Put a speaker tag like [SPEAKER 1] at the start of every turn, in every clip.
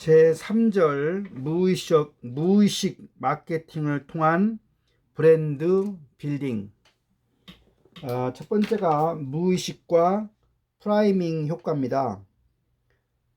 [SPEAKER 1] 제3절 무의식 마케팅을 통한 브랜드 빌딩. 첫 번째가 무의식과 프라이밍 효과입니다.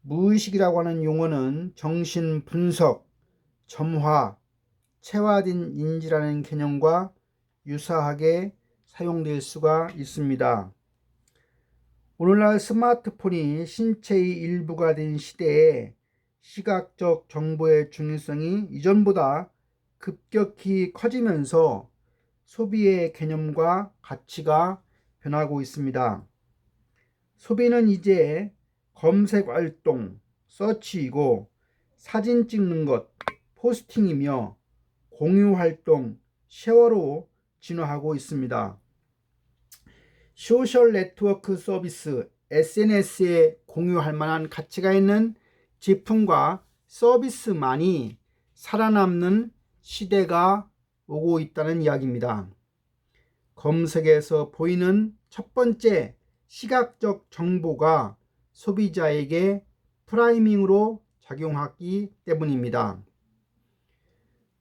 [SPEAKER 1] 무의식이라고 하는 용어는 정신 분석, 점화, 체화된 인지라는 개념과 유사하게 사용될 수가 있습니다. 오늘날 스마트폰이 신체의 일부가 된 시대에 시각적 정보의 중요성이 이전보다 급격히 커지면서 소비의 개념과 가치가 변하고 있습니다. 소비는 이제 검색 활동, 서치이고 사진 찍는 것, 포스팅이며 공유 활동, 쉐어로 진화하고 있습니다. 소셜 네트워크 서비스, SNS에 공유할 만한 가치가 있는 제품과 서비스만이 살아남는 시대가 오고 있다는 이야기입니다. 검색에서 보이는 첫 번째 시각적 정보가 소비자에게 프라이밍으로 작용하기 때문입니다.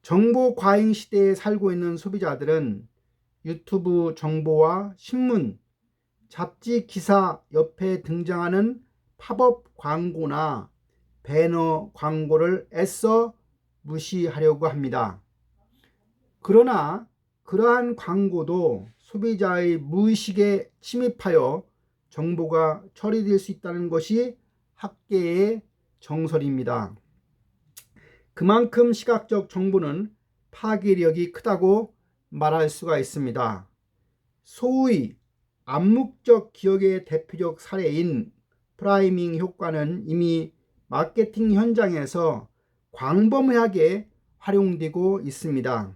[SPEAKER 1] 정보 과잉 시대에 살고 있는 소비자들은 유튜브 정보와 신문, 잡지 기사 옆에 등장하는 팝업 광고나 배너 광고를 애써 무시하려고 합니다. 그러나 그러한 광고도 소비자의 무의식에 침입하여 정보가 처리될 수 있다는 것이 학계의 정설입니다. 그만큼 시각적 정보는 파괴력이 크다고 말할 수가 있습니다. 소위 암묵적 기억의 대표적 사례인 프라이밍 효과는 이미 마케팅 현장에서 광범위하게 활용되고 있습니다.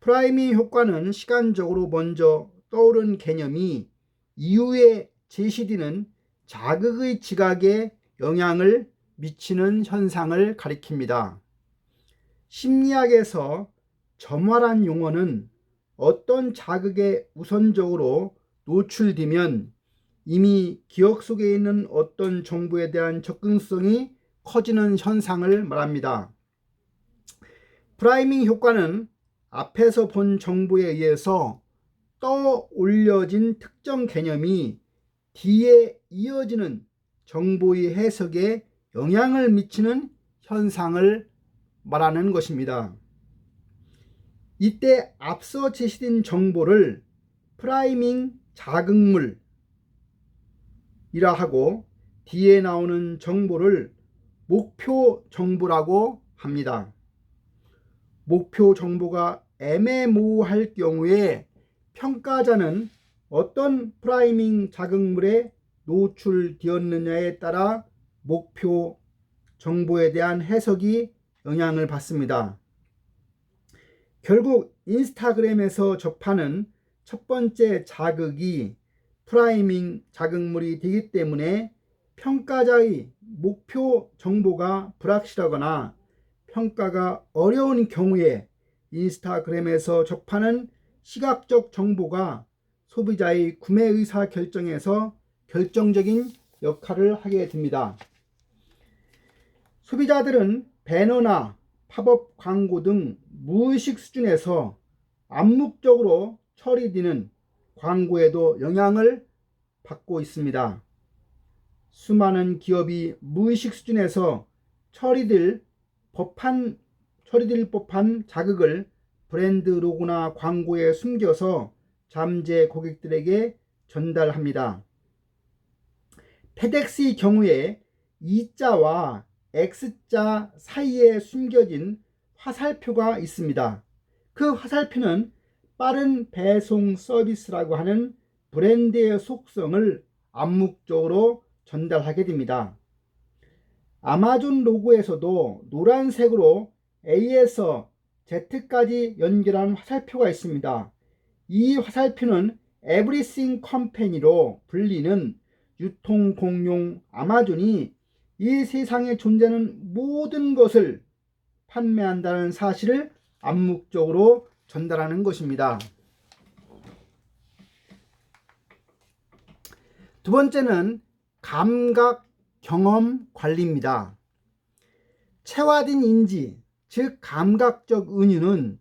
[SPEAKER 1] 프라이밍 효과는 시간적으로 먼저 떠오른 개념이 이후에 제시되는 자극의 지각에 영향을 미치는 현상을 가리킵니다. 심리학에서 점화란 용어는 어떤 자극에 우선적으로 노출되면 이미 기억 속에 있는 어떤 정보에 대한 접근성이 커지는 현상을 말합니다. 프라이밍 효과는 앞에서 본 정보에 의해서 떠올려진 특정 개념이 뒤에 이어지는 정보의 해석에 영향을 미치는 현상을 말하는 것입니다. 이때 앞서 제시된 정보를 프라이밍 자극물이라 하고 뒤에 나오는 정보를 목표 정보라고 합니다. 목표 정보가 애매모호할 경우에 평가자는 어떤 프라이밍 자극물에 노출되었느냐에 따라 목표 정보에 대한 해석이 영향을 받습니다. 결국 인스타그램에서 접하는 첫 번째 자극이 프라이밍 자극물이 되기 때문에 평가자의 목표 정보가 불확실하거나 평가가 어려운 경우에 인스타그램에서 접하는 시각적 정보가 소비자의 구매 의사 결정에서 결정적인 역할을 하게 됩니다. 소비자들은 배너나 팝업 광고 등 무의식 수준에서 암묵적으로 처리되는 광고에도 영향을 받고 있습니다. 수많은 기업이 무의식 수준에서 처리될 법한 자극을 브랜드 로고나 광고에 숨겨서 잠재 고객들에게 전달합니다. 페덱스의 경우에 E자와 X자 사이에 숨겨진 화살표가 있습니다. 그 화살표는 빠른 배송 서비스라고 하는 브랜드의 속성을 암묵적으로 전달하게 됩니다. 아마존 로고에서도 노란색으로 A에서 Z까지 연결한 화살표가 있습니다. 이 화살표는 에브리싱 컴퍼니로 불리는 유통공룡 아마존이 이 세상에 존재하는 모든 것을 판매한다는 사실을 암묵적으로 전달하는 것입니다. 두 번째는 감각 경험 관리입니다. 체화된 인지, 즉 감각적 은유는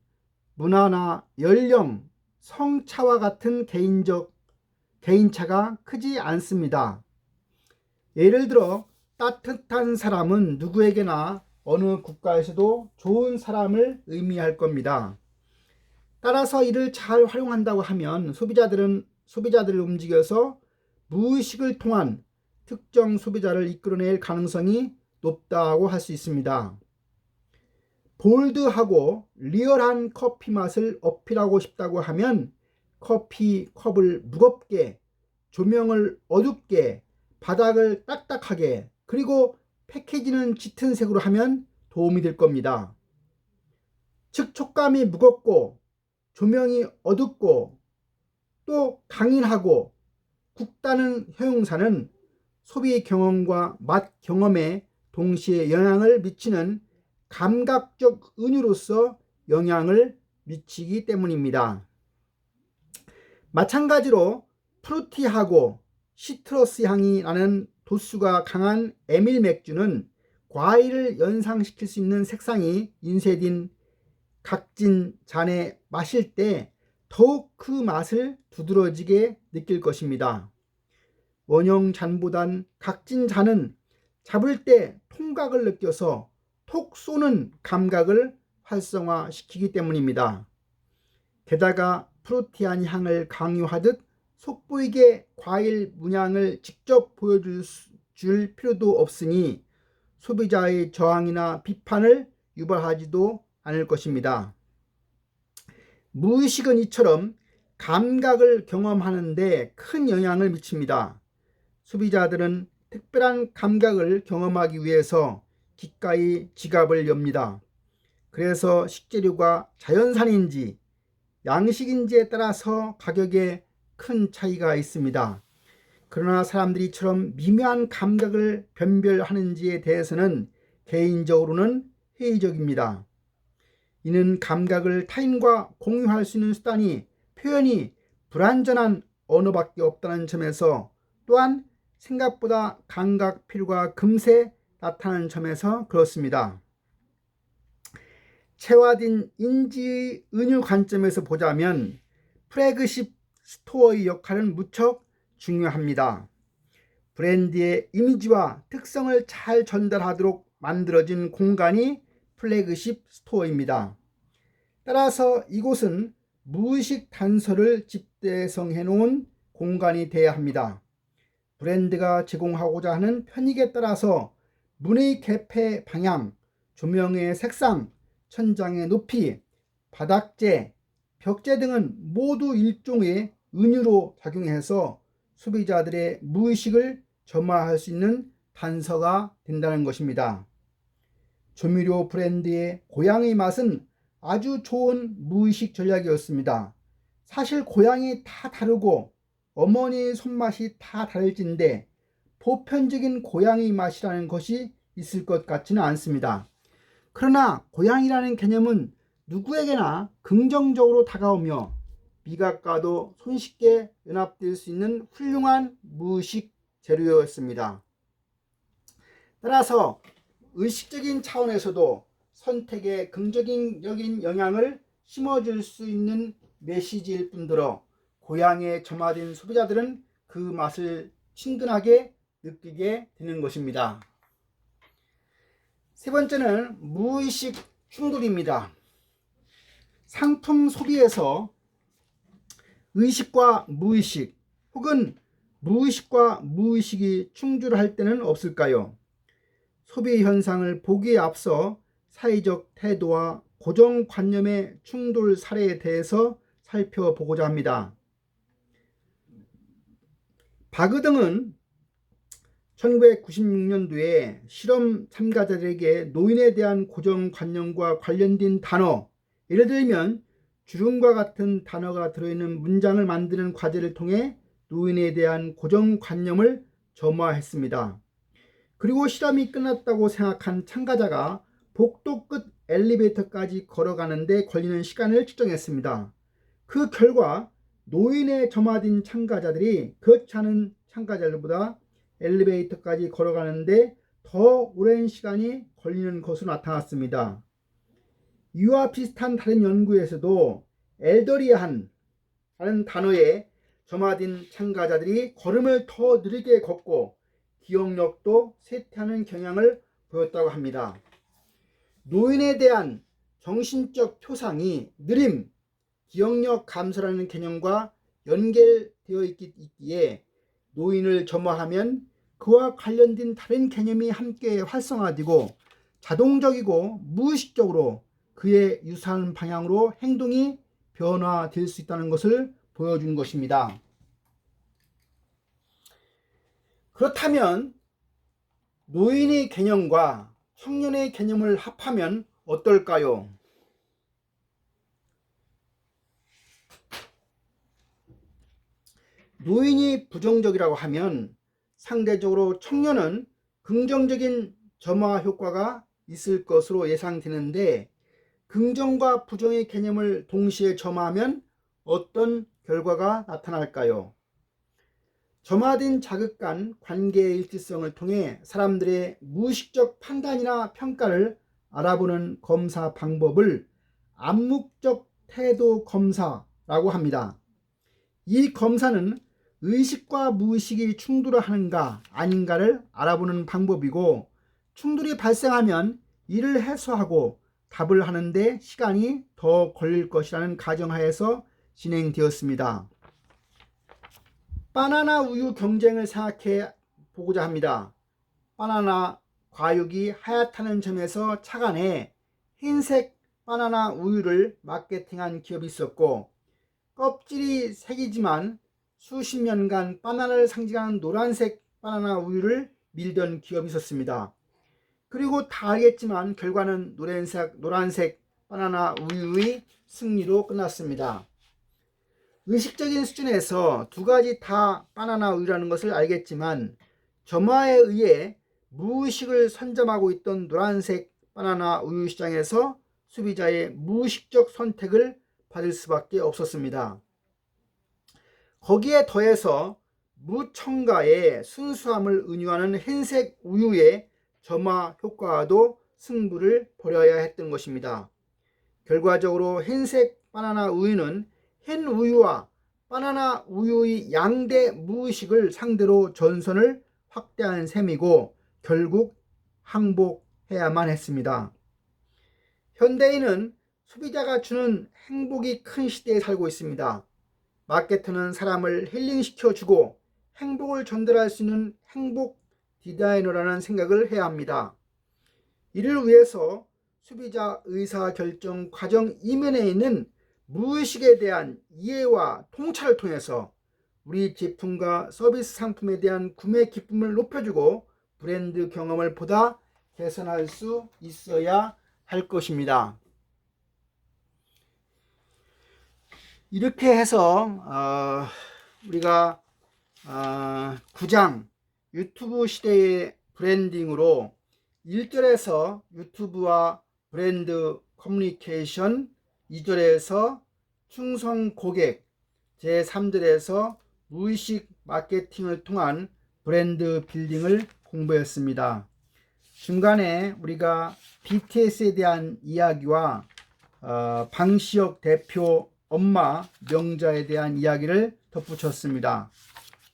[SPEAKER 1] 문화나 연령, 성차와 같은 개인차가 크지 않습니다. 예를 들어 따뜻한 사람은 누구에게나 어느 국가에서도 좋은 사람을 의미할 겁니다. 따라서 이를 잘 활용한다고 하면 소비자들을 움직여서 무의식을 통한 특정 소비자를 이끌어낼 가능성이 높다고 할 수 있습니다. 볼드하고 리얼한 커피 맛을 어필하고 싶다고 하면 커피 컵을 무겁게, 조명을 어둡게, 바닥을 딱딱하게, 그리고 패키지는 짙은 색으로 하면 도움이 될 겁니다. 즉 촉감이 무겁고 조명이 어둡고 또 강인하고 굵다는 형용사는 소비 경험과 맛 경험에 동시에 영향을 미치는 감각적 은유로서 영향을 미치기 때문입니다. 마찬가지로 프루티하고 시트러스 향이 나는 도수가 강한 에밀 맥주는 과일을 연상시킬 수 있는 색상이 인쇄된 각진 잔에 마실 때 더욱 그 맛을 두드러지게 느낄 것입니다. 원형 잔보단 각진 잔은 잡을 때 통각을 느껴서 톡 쏘는 감각을 활성화시키기 때문입니다. 게다가 프루티한 향을 강요하듯 속보이게 과일 문양을 직접 보여줄 필요도 없으니 소비자의 저항이나 비판을 유발하지도 않을 것입니다. 무의식은 이처럼 감각을 경험하는 데 큰 영향을 미칩니다. 소비자들은 특별한 감각을 경험하기 위해서 기꺼이 지갑을 엽니다. 그래서 식재료가 자연산인지 양식인지에 따라서 가격에 큰 차이가 있습니다. 그러나 사람들이 이처럼 미묘한 감각을 변별하는지에 대해서는 개인적으로는 회의적입니다. 이는 감각을 타인과 공유할 수 있는 수단이 표현이 불완전한 언어밖에 없다는 점에서, 또한 생각보다 감각 필요가 금세 나타나는 점에서 그렇습니다. 체화된 인지의 은유 관점에서 보자면 플래그십 스토어의 역할은 무척 중요합니다. 브랜드의 이미지와 특성을 잘 전달하도록 만들어진 공간이 플래그십 스토어입니다. 따라서 이곳은 무의식 단서를 집대성해 놓은 공간이 되어야 합니다. 브랜드가 제공하고자 하는 편익에 따라서 문의 개폐 방향, 조명의 색상, 천장의 높이, 바닥재, 벽재 등은 모두 일종의 은유로 작용해서 소비자들의 무의식을 점화할 수 있는 단서가 된다는 것입니다. 조미료 브랜드의 고향의 맛은 아주 좋은 무의식 전략이었습니다. 사실 고향이 다 다르고 어머니의 손맛이 다 다를진데 보편적인 고향의 맛이라는 것이 있을 것 같지는 않습니다. 그러나 고향이라는 개념은 누구에게나 긍정적으로 다가오며 미각과도 손쉽게 연합될 수 있는 훌륭한 무의식 재료였습니다. 따라서 의식적인 차원에서도 선택에 긍정적인 영향을 심어줄 수 있는 메시지일 뿐더러 고향에 점화된 소비자들은 그 맛을 친근하게 느끼게 되는 것입니다. 세 번째는 무의식 충돌입니다. 상품 소비에서 의식과 무의식 혹은 무의식과 무의식이 충돌할 때는 없을까요? 소비 현상을 보기에 앞서 사회적 태도와 고정관념의 충돌 사례에 대해서 살펴보고자 합니다. 바그등은 1996년도에 실험 참가자들에게 노인에 대한 고정관념과 관련된 단어, 예를 들면 주름과 같은 단어가 들어있는 문장을 만드는 과제를 통해 노인에 대한 고정관념을 점화했습니다. 그리고 실험이 끝났다고 생각한 참가자가 복도 끝 엘리베이터까지 걸어가는데 걸리는 시간을 측정했습니다. 그 결과 노인에 점화된 참가자들이 그렇지 않은 참가자들보다 엘리베이터까지 걸어가는데 더 오랜 시간이 걸리는 것으로 나타났습니다. 이와 비슷한 다른 연구에서도 엘더리한 라는 단어에 점화된 참가자들이 걸음을 더 느리게 걷고 기억력도 쇠퇴하는 경향을 보였다고 합니다. 노인에 대한 정신적 표상이 느림, 기억력 감소라는 개념과 연결되어 있기에 노인을 점화하면 그와 관련된 다른 개념이 함께 활성화되고 자동적이고 무의식적으로 그에 유사한 방향으로 행동이 변화될 수 있다는 것을 보여준 것입니다. 그렇다면 노인의 개념과 청년의 개념을 합하면 어떨까요? 노인이 부정적이라고 하면 상대적으로 청년은 긍정적인 점화 효과가 있을 것으로 예상되는데, 긍정과 부정의 개념을 동시에 점화하면 어떤 결과가 나타날까요? 점화된 자극 간 관계의 일치성을 통해 사람들의 무의식적 판단이나 평가를 알아보는 검사 방법을 암묵적 태도 검사라고 합니다. 이 검사는 의식과 무의식이 충돌하는가 아닌가를 알아보는 방법이고, 충돌이 발생하면 이를 해소하고 답을 하는데 시간이 더 걸릴 것이라는 가정하에서 진행되었습니다. 바나나 우유 경쟁을 생각해 보고자 합니다. 바나나 과육이 하얗다는 점에서 착안해 흰색 바나나 우유를 마케팅한 기업이 있었고, 껍질이 색이지만 수십 년간 바나나를 상징하는 노란색 바나나 우유를 밀던 기업이 있었습니다. 그리고 다 알겠지만 결과는 노란색 바나나 우유의 승리로 끝났습니다. 의식적인 수준에서 두 가지 다 바나나 우유라는 것을 알겠지만 점화에 의해 무의식을 선점하고 있던 노란색 바나나 우유 시장에서 소비자의 무의식적 선택을 받을 수밖에 없었습니다. 거기에 더해서 무첨가의 순수함을 은유하는 흰색 우유의 점화 효과와도 승부를 벌여야 했던 것입니다. 결과적으로 흰색 바나나 우유는 흰 우유와 바나나 우유의 양대 무의식을 상대로 전선을 확대한 셈이고 결국 항복해야만 했습니다. 현대인은 소비자가 주는 행복이 큰 시대에 살고 있습니다. 마케터는 사람을 힐링시켜주고 행복을 전달할 수 있는 행복 디자이너라는 생각을 해야 합니다. 이를 위해서 소비자 의사결정 과정 이면에 있는 무의식에 대한 이해와 통찰을 통해서 우리 제품과 서비스 상품에 대한 구매 기쁨을 높여주고 브랜드 경험을 보다 개선할 수 있어야 할 것입니다. 이렇게 해서 우리가 9장 유튜브 시대의 브랜딩으로 1절에서 유튜브와 브랜드 커뮤니케이션, 2절에서 충성 고객, 제3절에서 무의식 마케팅을 통한 브랜드 빌딩을 공부했습니다. 중간에 우리가 BTS에 대한 이야기와 방시혁 대표 엄마 명자에 대한 이야기를 덧붙였습니다.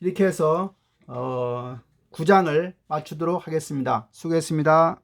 [SPEAKER 1] 이렇게 해서 9장을 마치도록 하겠습니다. 수고했습니다.